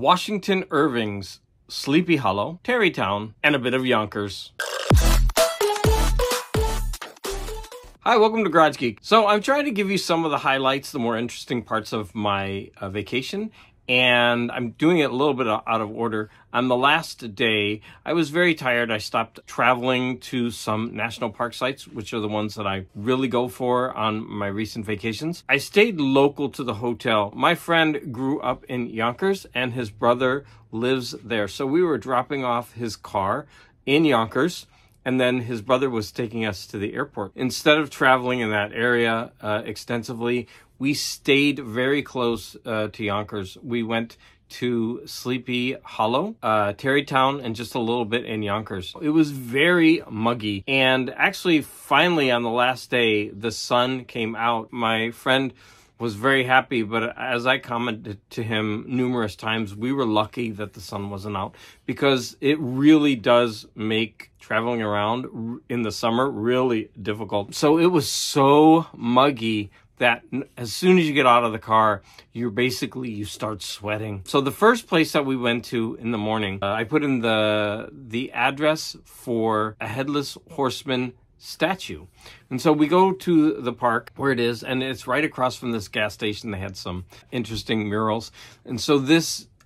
Washington Irving's Sleepy Hollow, Tarrytown, and a bit of Yonkers. Hi, welcome to Garage Geek. So I'm trying to give you some of the highlights, the more interesting parts of my vacation, and I'm doing it a little bit out of order. On the last day, I was very tired. I stopped traveling to some national park sites, which are the ones that I really go for on my recent vacations. I stayed local to the hotel. My friend grew up in Yonkers, and his brother lives there. So we were dropping off his car in Yonkers, and then his brother was taking us to the airport. Instead of traveling in that area extensively, we stayed very close to Yonkers. We went to Sleepy Hollow, Tarrytown, and just a little bit in Yonkers. It was very muggy. And actually, finally, on the last day, the sun came out. My friend was very happy, but as I commented to him numerous times, we were lucky that the sun wasn't out, because it really does make traveling around in the summer really difficult. So it was so muggy that as soon as you get out of the car, you start sweating. So the first place that we went to in the morning, I put in the address for a Headless Horseman statue. And so we go to the park where it is, and it's right across from this gas station. They had some interesting murals. And so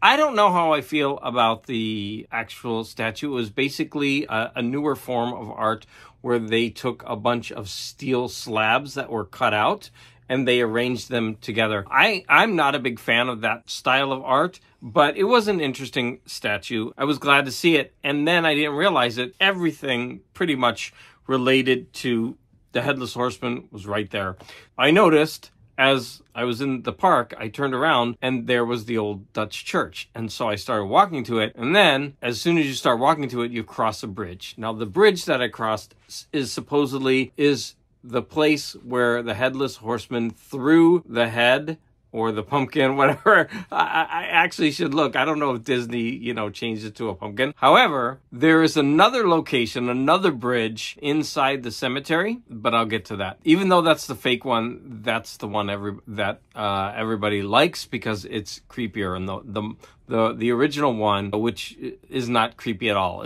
I don't know how I feel about the actual statue. It was basically a newer form of art where they took a bunch of steel slabs that were cut out and they arranged them together. I'm not a big fan of that style of art, but it was an interesting statue. I was glad to see it. And then I didn't realize that everything pretty much related to the Headless Horseman was right there. I noticed as I was in the park, I turned around and there was the old Dutch church. And so I started walking to it. And then as soon as you start walking to it, you cross a bridge. Now the bridge that I crossed is supposedly the place where the Headless Horseman threw the head or the pumpkin, whatever. I actually should look. I don't know if Disney, changed it to a pumpkin. However, there is another location, another bridge inside the cemetery, but I'll get to that. Even though that's the fake one, that's the one everybody likes because it's creepier. And the original one, which is not creepy at all.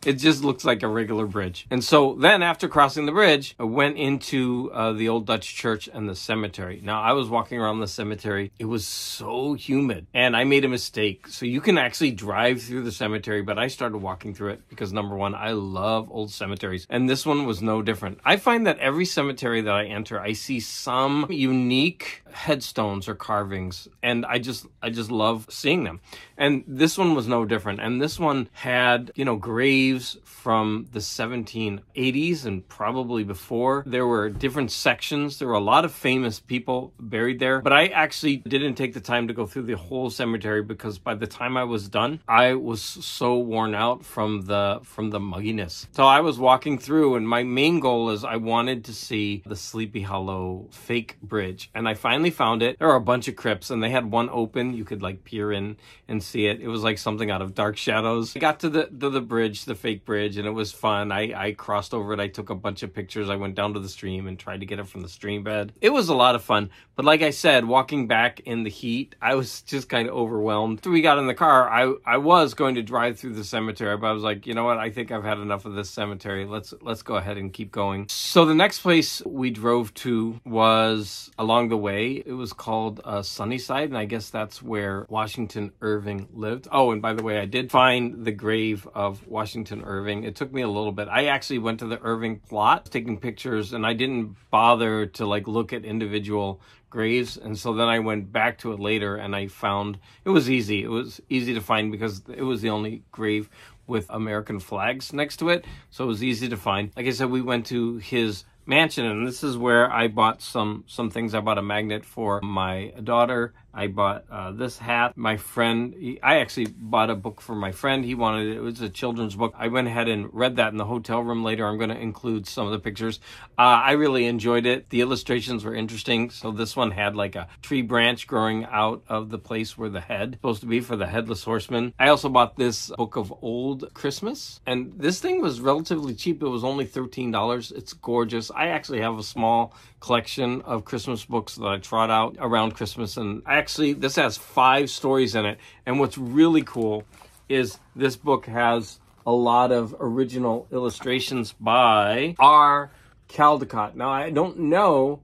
It just looks like a regular bridge. And so then after crossing the bridge, I went into the old Dutch church and the cemetery. Now I was walking around the cemetery. It was so humid and I made a mistake. So you can actually drive through the cemetery, but I started walking through it because number one, I love old cemeteries. And this one was no different. I find that every cemetery that I enter, I see some unique headstones or carvings, and I just love seeing them. And this one was no different. And this one had, graves from the 1780s and probably before. There were different sections. There were a lot of famous people buried there, but I actually didn't take the time to go through the whole cemetery because by the time I was done, I was so worn out from the mugginess. So I was walking through, and my main goal is I wanted to see the Sleepy Hollow fake bridge, and I finally found it. There are a bunch of crypts, and they had one open. You could peer in and see it. It was like something out of Dark Shadows. I got to the bridge, the fake bridge, and it was fun. I crossed over it. I took a bunch of pictures. I went down to the stream and tried to get it from the stream bed. It was a lot of fun. But like I said, walking back in the heat, I was just kind of overwhelmed. After we got in the car, I was going to drive through the cemetery, but I was like, you know what? I think I've had enough of this cemetery. Let's go ahead and keep going. So the next place we drove to was along the way. It was called Sunnyside, and I guess that's where Washington Irving lived. Oh, and by the way, I did find the grave of Washington Irving. It took me a little bit. I actually went to the Irving plot, taking pictures, and I didn't bother to look at individual graves. And so then I went back to it later, and I found it was easy. It was easy to find because it was the only grave with American flags next to it. So it was easy to find. Like I said, we went to his mansion, and this is where I bought some things. I bought a magnet for my daughter. I bought this hat. My friend, I actually bought a book for my friend. He wanted it. It was a children's book. I went ahead and read that in the hotel room later. I'm going to include some of the pictures. I really enjoyed it. The illustrations were interesting. So this one had a tree branch growing out of the place where the head supposed to be for the Headless Horseman. I also bought this book of Old Christmas, and this thing was relatively cheap. It was only $13. It's gorgeous. I actually have a small collection of Christmas books that I trot out around Christmas. And actually, this has 5 stories in it. And what's really cool is this book has a lot of original illustrations by R. Caldecott. Now, I don't know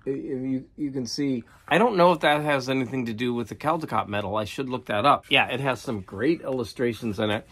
if you can see, I don't know if that has anything to do with the Caldecott medal. I should look that up. Yeah, it has some great illustrations in it.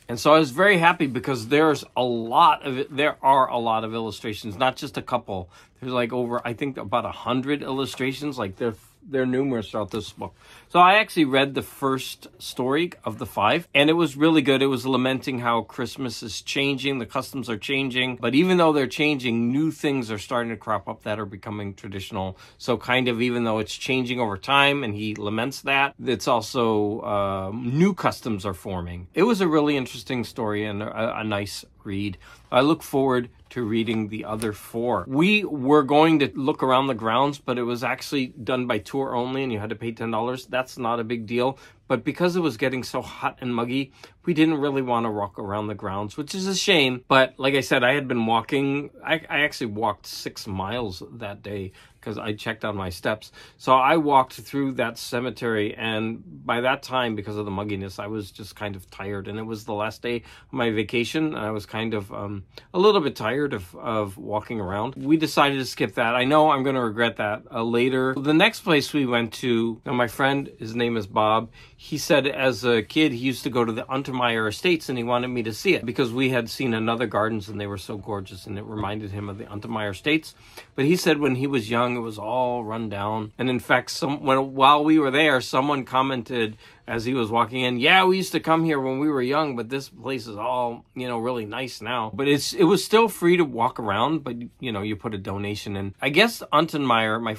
And so I was very happy because there's a lot of it. There are a lot of illustrations, not just a couple. There's like over, I think, about 100 illustrations. Like they're numerous throughout this book. So I actually read the first story of the 5, and it was really good. It was lamenting how Christmas is changing, the customs are changing, but even though they're changing, new things are starting to crop up that are becoming traditional. So kind of, even though it's changing over time, and he laments that, it's also new customs are forming. It was a really interesting story and a nice read. I look forward to reading the other 4. We were going to look around the grounds, but it was actually done by tour only, and you had to pay $10. That's not a big deal. But because it was getting so hot and muggy, we didn't really want to walk around the grounds, which is a shame. But like I said, I had been walking. I actually walked 6 miles that day because I checked on my steps. So I walked through that cemetery, and by that time, because of the mugginess, I was just kind of tired. And it was the last day of my vacation, and I was kind of a little bit tired of walking around. We decided to skip that. I know I'm going to regret that later. The next place we went to, now my friend, his name is Bob. He said as a kid, he used to go to the Untermeyer Estates, and he wanted me to see it because we had seen another gardens and they were so gorgeous, and it reminded him of the Untermeyer Estates. But he said when he was young, it was all run down. And in fact, while we were there, someone commented as he was walking in, yeah, we used to come here when we were young, but this place is all, really nice now. But it was still free to walk around, but you put a donation in. I guess Untermeyer, my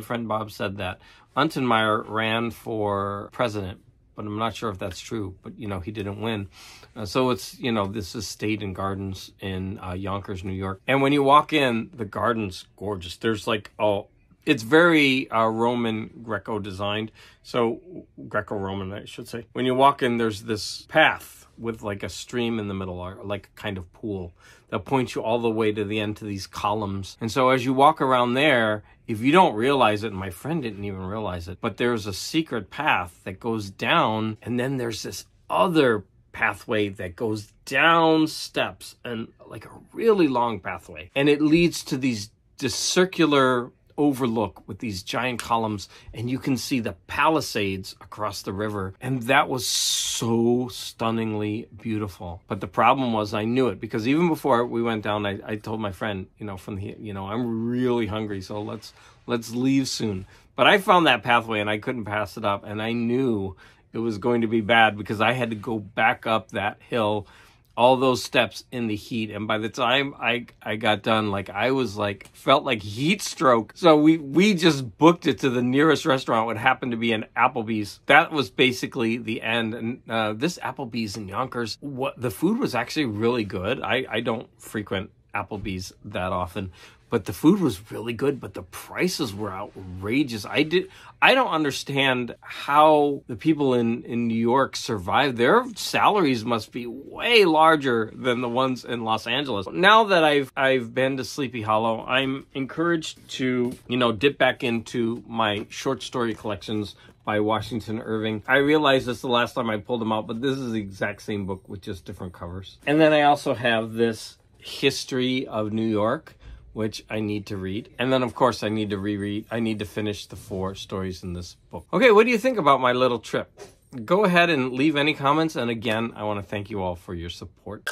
friend Bob said that Untermeyer ran for president, but I'm not sure if that's true. But he didn't win. So it's this estate and gardens in Yonkers, New York. And when you walk in, the garden's gorgeous. There's it's very Roman Greco designed. So Greco-Roman, I should say. When you walk in, there's this path with like a stream in the middle, or like a kind of pool that points you all the way to the end to these columns. And so as you walk around there, if you don't realize it, and my friend didn't even realize it, but there's a secret path that goes down, and then there's this other pathway that goes down steps, and like a really long pathway. And it leads to this circular overlook with these giant columns, and you can see the Palisades across the river. And that was so stunningly beautiful. But the problem was, I knew it, because even before we went down, I told my friend, I'm really hungry, so let's leave soon. But I found that pathway and I couldn't pass it up, and I knew it was going to be bad because I had to go back up that hill, all those steps in the heat. And by the time I got done, felt like heat stroke. So we just booked it to the nearest restaurant, what happened to be an Applebee's. That was basically the end. And this Applebee's in Yonkers, the food was actually really good. I don't frequent Applebee's that often, but the food was really good, but the prices were outrageous. I don't understand how the people in New York survive. Their salaries must be way larger than the ones in Los Angeles. Now that I've been to Sleepy Hollow, I'm encouraged to, dip back into my short story collections by Washington Irving. I realized this the last time I pulled them out, but this is the exact same book with just different covers. And then I also have this History of New York, which I need to read. And then, of course, I need to reread. I need to finish the 4 stories in this book. Okay, what do you think about my little trip? Go ahead and leave any comments. And again, I want to thank you all for your support.